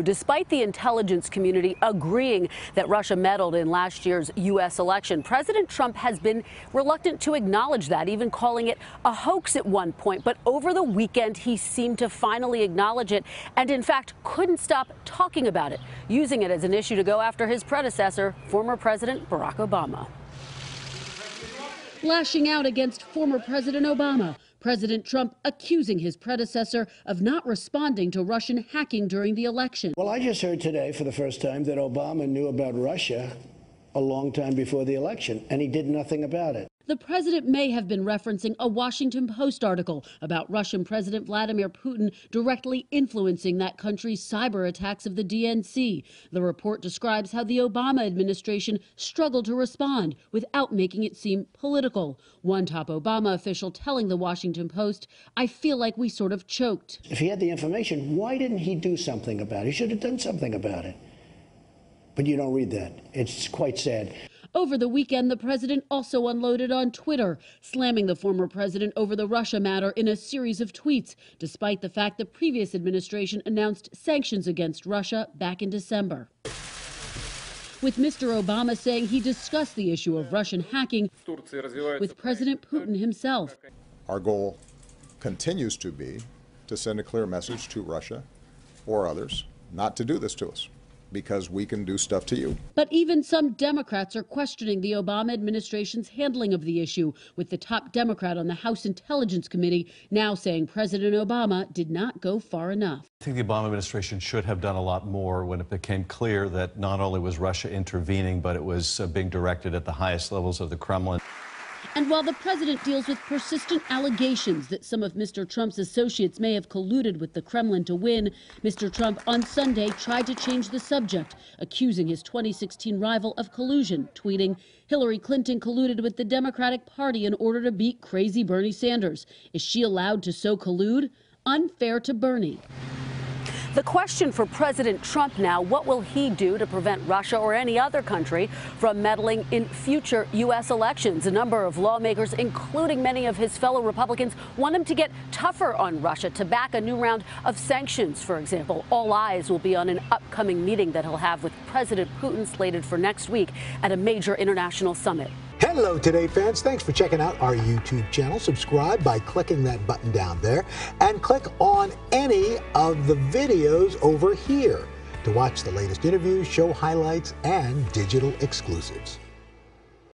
Despite the intelligence community agreeing that Russia meddled in last year's U.S. election, President Trump has been reluctant to acknowledge that, even calling it a hoax at one point. But over the weekend, he seemed to finally acknowledge it and, in fact, couldn't stop talking about it, using it as an issue to go after his predecessor, former President Barack Obama. Lashing out against former President Obama, President Trump accusing his predecessor of not responding to Russian hacking during the election. Well, I just heard today for the first time that Obama knew about Russia a long time before the election, and he did nothing about it. The president may have been referencing a Washington Post article about Russian President Vladimir Putin directly influencing that country's cyber attacks of the DNC. The report describes how the Obama administration struggled to respond without making it seem political. One top Obama official telling the Washington Post, "I feel like we sort of choked." If he had the information, why didn't he do something about it? He should have done something about it. But you don't read that. It's quite sad. Over the weekend, the president also unloaded on Twitter, slamming the former president over the Russia matter in a series of tweets, despite the fact the previous administration announced sanctions against Russia back in December. With Mr. Obama saying he discussed the issue of Russian hacking with President Putin himself. Our goal continues to be to send a clear message to Russia or others not to do this to us, because we can do stuff to you. But even some Democrats are questioning the Obama administration's handling of the issue, with the top Democrat on the House Intelligence Committee now saying President Obama did not go far enough. I think the Obama administration should have done a lot more when it became clear that not only was Russia intervening, but it was being directed at the highest levels of the Kremlin. And while the president deals with persistent allegations that some of Mr. Trump's associates may have colluded with the Kremlin to win, Mr. Trump on Sunday tried to change the subject, accusing his 2016 rival of collusion, tweeting, "Hillary Clinton colluded with the Democratic Party in order to beat crazy Bernie Sanders. Is she allowed to so collude? Unfair to Bernie." The question for President Trump now, what will he do to prevent Russia or any other country from meddling in future U.S. elections? A number of lawmakers, including many of his fellow Republicans, want him to get tougher on Russia, to back a new round of sanctions, for example. All eyes will be on an upcoming meeting that he'll have with President Putin, slated for next week at a major international summit. Hello, Today fans. Thanks for checking out our YouTube channel. Subscribe by clicking that button down there and click on any of the videos over here to watch the latest interviews, show highlights, and digital exclusives.